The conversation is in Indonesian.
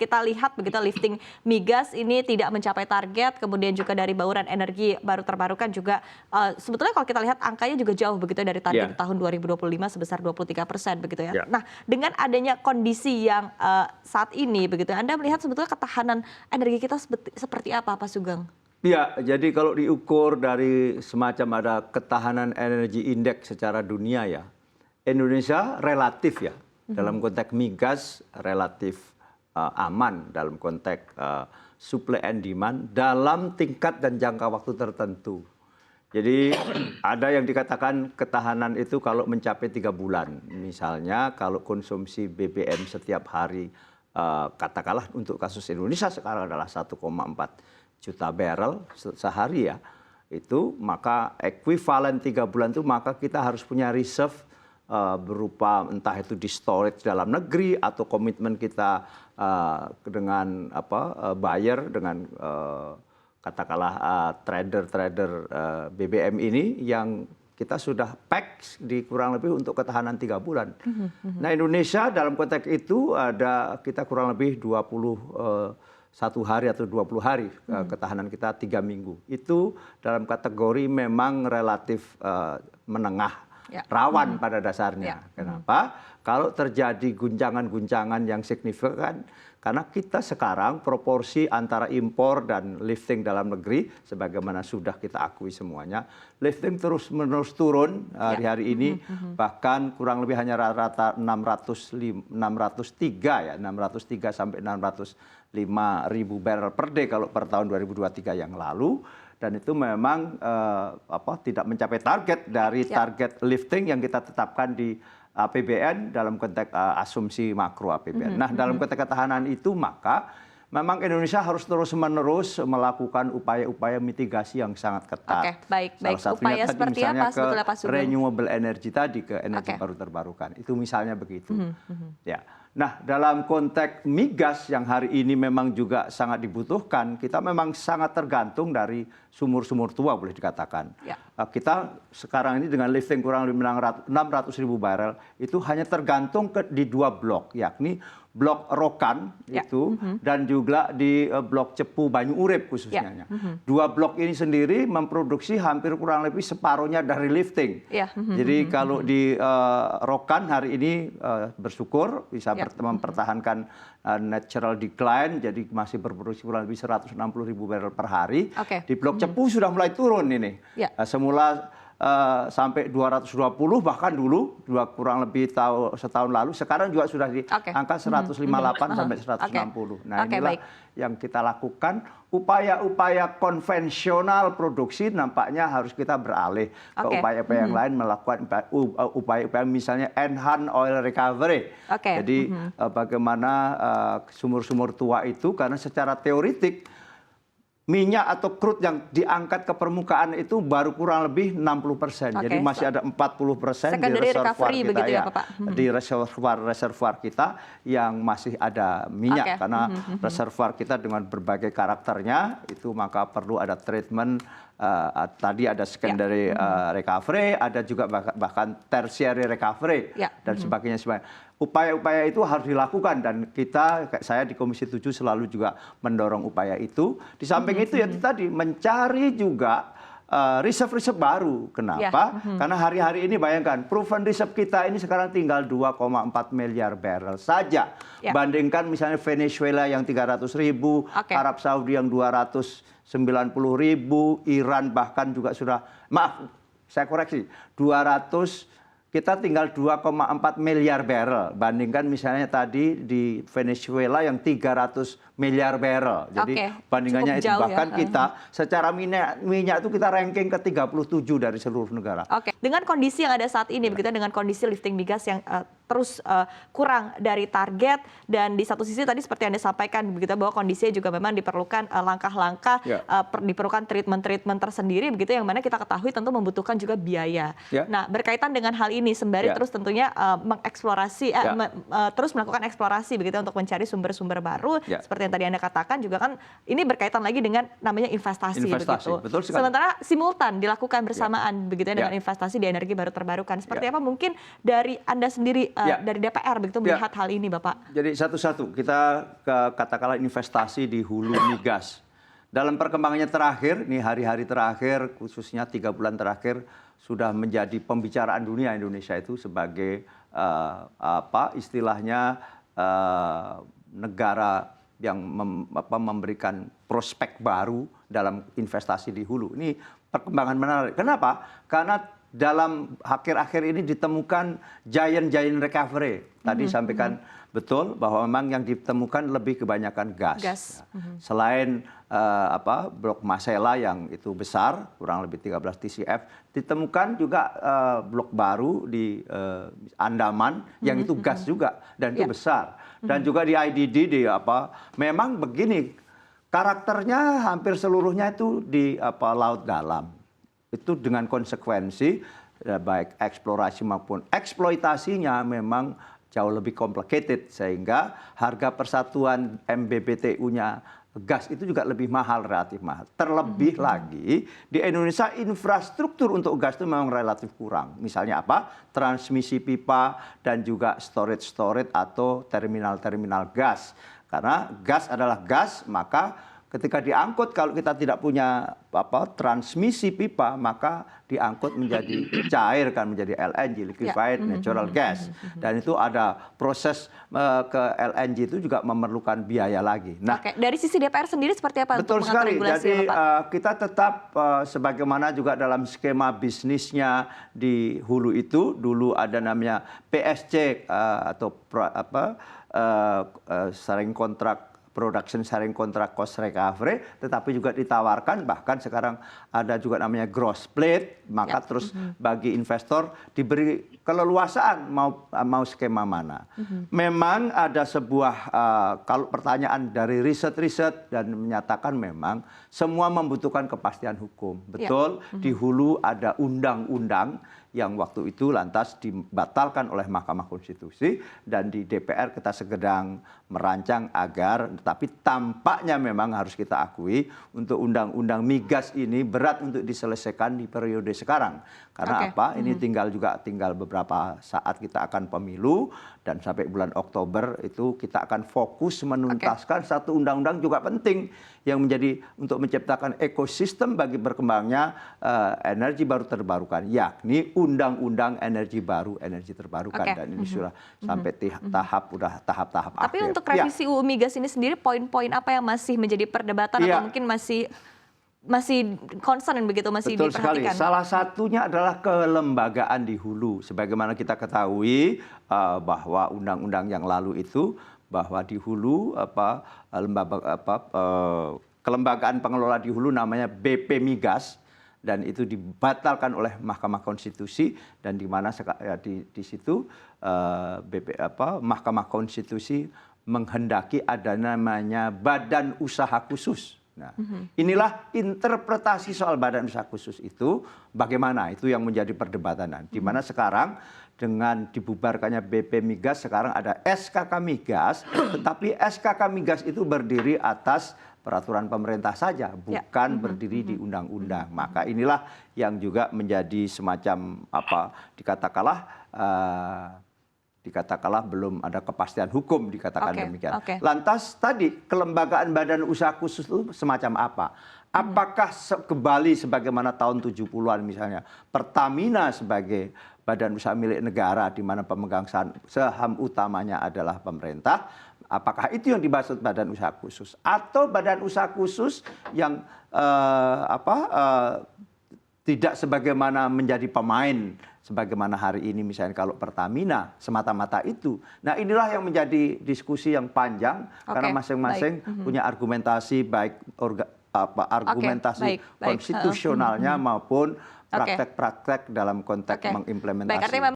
kita lihat begitu lifting migas ini tidak mencapai target, kemudian juga dari bauran energi baru terbarukan juga sebetulnya kalau kita lihat angkanya juga jauh begitu dari target di tahun 2025 sebesar 23% begitu ya. Nah, dengan adanya kondisi yang saat ini begitu, Anda melihat sebetulnya ketahanan energi kita seperti apa, Pak Sugeng? Ya, jadi kalau diukur dari semacam ada ketahanan energi indeks secara dunia ya, Indonesia relatif ya, dalam konteks migas relatif aman dalam konteks supply and demand dalam tingkat dan jangka waktu tertentu. Jadi ada yang dikatakan ketahanan itu kalau mencapai 3 bulan. Misalnya kalau konsumsi BBM setiap hari, katakanlah untuk kasus Indonesia sekarang adalah 1,4 juta barrel sehari ya, itu maka ekuivalen 3 bulan itu maka kita harus punya reserve berupa entah itu di storage dalam negeri atau komitmen kita dengan buyer dengan katakanlah trader BBM ini yang kita sudah pack di kurang lebih untuk ketahanan 3 bulan. Nah, Indonesia dalam konteks itu kita kurang lebih 21 hari atau 20 hari ketahanan kita 3 minggu. Itu dalam kategori memang relatif menengah, rawan pada dasarnya. Kenapa? Kalau terjadi guncangan-guncangan yang signifikan, karena kita sekarang proporsi antara impor dan lifting dalam negeri, sebagaimana sudah kita akui semuanya, lifting terus-menerus turun hari-hari ini, bahkan kurang lebih hanya rata-rata 603 sampai 605 ribu barrel per day kalau per tahun 2023 yang lalu. Dan itu memang tidak mencapai target dari target lifting yang kita tetapkan di APBN dalam konteks asumsi makro APBN. Nah, dalam konteks ketahanan itu maka memang Indonesia harus terus-menerus melakukan upaya-upaya mitigasi yang sangat ketat. Baik. Salah satunya upaya tadi seperti misalnya apa sebetulnya Pak Sugeng? renewable energy tadi, ke energi baru terbarukan. Itu misalnya begitu. Ya. Nah, dalam konteks migas yang hari ini memang juga sangat dibutuhkan, kita memang sangat tergantung dari sumur-sumur tua boleh dikatakan. Kita sekarang ini dengan lifting kurang lebih 600 ribu barel, itu hanya tergantung di 2 blok, yakni blok Rokan itu dan juga di blok Cepu Banyu Urip khususnya. 2 blok ini sendiri memproduksi hampir kurang lebih separuhnya dari lifting. Jadi kalau di Rokan hari ini bersyukur bisa mempertahankan natural decline, jadi masih berproduksi kurang lebih 160 ribu barrel per hari. Di blok Cepu sudah mulai turun ini. Semula sampai 220 bahkan dulu kurang lebih setahun lalu, sekarang juga sudah di angka 158 sampai 160. Nah, inilah yang kita lakukan, upaya-upaya konvensional produksi nampaknya harus kita beralih ke upaya-upaya yang lain, melakukan upaya-upaya misalnya enhanced oil recovery. Jadi bagaimana sumur-sumur tua itu, karena secara teoritik minyak atau crude yang diangkat ke permukaan itu baru kurang lebih 60%. Jadi masih ada 40% di reservoir kita di reservoir kita yang masih ada minyak, karena reservoir kita dengan berbagai karakternya itu maka perlu ada treatment. Tadi ada secondary recovery, ada juga bahkan tertiary recovery dan sebagainya. Upaya-upaya itu harus dilakukan dan saya di Komisi 7 selalu juga mendorong upaya itu. Di samping itu ya tadi mencari juga reserve-reserve baru. Kenapa? Karena hari-hari ini bayangkan proven reserve kita ini sekarang tinggal 2,4 miliar barrel saja. Bandingkan misalnya Venezuela yang 300 ribu, Arab Saudi yang 290 ribu, Iran bahkan juga sudah, maaf saya koreksi, kita tinggal 2,4 miliar barrel. Bandingkan misalnya tadi di Venezuela yang 300 miliar barrel. Jadi bandingannya itu bahkan kita secara minyak itu kita ranking ke 37 dari seluruh negara. Dengan kondisi yang ada saat ini, begitu dengan kondisi lifting migas yang terus kurang dari target, dan di satu sisi tadi seperti Anda sampaikan begitu bahwa kondisinya juga memang diperlukan langkah-langkah, diperlukan treatment-treatment tersendiri begitu yang mana kita ketahui tentu membutuhkan juga biaya. Nah, berkaitan dengan hal ini sembari terus tentunya mengeksplorasi terus melakukan eksplorasi begitu untuk mencari sumber-sumber baru seperti yang tadi Anda katakan juga kan ini berkaitan lagi dengan namanya investasi begitu. Betul sekali. Sementara simultan dilakukan bersamaan begitu ya dengan investasi di energi baru terbarukan. Seperti apa mungkin dari Anda sendiri dari DPR begitu melihat hal ini, Bapak? Jadi satu-satu kita katakanlah investasi di hulu migas. Dalam perkembangannya terakhir, nih hari-hari terakhir, khususnya 3 bulan terakhir, sudah menjadi pembicaraan dunia Indonesia itu sebagai istilahnya negara yang memberikan prospek baru dalam investasi di hulu. Ini perkembangan menarik. Kenapa? Karena dalam akhir-akhir ini ditemukan giant recovery. Tadi sampaikan betul bahwa memang yang ditemukan lebih kebanyakan gas. Selain blok Masela yang itu besar, kurang lebih 13 TCF, ditemukan juga blok baru di Andaman yang itu gas juga dan itu besar. Dan juga di IDD memang begini, karakternya hampir seluruhnya itu di laut dalam. Itu dengan konsekuensi baik eksplorasi maupun eksploitasinya memang jauh lebih complicated, sehingga harga persatuan MMBTU-nya gas itu juga lebih mahal, relatif mahal. Terlebih lagi di Indonesia infrastruktur untuk gas itu memang relatif kurang. Misalnya transmisi pipa dan juga storage atau terminal-terminal gas. Karena gas adalah gas, maka ketika diangkut, kalau kita tidak punya transmisi pipa, maka diangkut menjadi cair, kan menjadi LNG, liquefied natural gas. Dan itu ada proses ke LNG itu juga memerlukan biaya lagi. Nah, dari sisi DPR sendiri seperti apa? Betul sekali. Jadi kita tetap sebagaimana juga dalam skema bisnisnya di hulu itu, dulu ada namanya PSC atau sharing kontrak, production sharing contract cost recovery, tetapi juga ditawarkan, bahkan sekarang ada juga namanya gross plate, maka terus bagi investor diberi keleluasaan mau skema mana. Memang ada sebuah, kalau pertanyaan dari riset dan menyatakan memang semua membutuhkan kepastian hukum. Betul, di hulu ada undang-undang yang waktu itu lantas dibatalkan oleh Mahkamah Konstitusi, dan di DPR kita sedang merancang agar, tapi tampaknya memang harus kita akui untuk undang-undang migas ini berat untuk diselesaikan di periode sekarang. Karena ini tinggal beberapa saat kita akan pemilu, dan sampai bulan Oktober itu kita akan fokus menuntaskan satu undang-undang juga penting yang menjadi untuk menciptakan ekosistem bagi berkembangnya energi baru terbarukan, yakni Undang-Undang Energi Baru, Energi Terbarukan, dan ini sudah sampai tahap-tahap akhir. Tapi untuk revisi UU Migas ini sendiri, poin-poin apa yang masih menjadi perdebatan atau mungkin masih concern begitu, masih Betul diperhatikan? sekali. Salah satunya adalah kelembagaan di hulu. Sebagaimana kita ketahui bahwa undang-undang yang lalu itu, bahwa di hulu kelembagaan pengelola di hulu namanya BP Migas, dan itu dibatalkan oleh Mahkamah Konstitusi, dan di mana di situ Mahkamah Konstitusi menghendaki ada namanya badan usaha khusus. Nah, inilah interpretasi soal badan usaha khusus itu bagaimana, itu yang menjadi perdebatan. Di mana sekarang dengan dibubarkannya BP Migas, sekarang ada SKK Migas, tetapi SKK Migas itu berdiri atas peraturan pemerintah saja, bukan berdiri di undang-undang. Maka inilah yang juga menjadi semacam dikatakanlah belum ada kepastian hukum, dikatakan demikian. Lantas tadi kelembagaan badan usaha khusus itu semacam apa? Apakah kembali sebagaimana tahun 70-an misalnya, Pertamina sebagai badan usaha milik negara di mana pemegang saham utamanya adalah pemerintah? Apakah itu yang dimaksud badan usaha khusus? Atau badan usaha khusus yang tidak sebagaimana menjadi pemain sebagaimana hari ini misalnya kalau Pertamina semata-mata itu. Nah, inilah yang menjadi diskusi yang panjang karena masing-masing punya argumentasi konstitusionalnya maupun praktek-praktek dalam konteks mengimplementasi.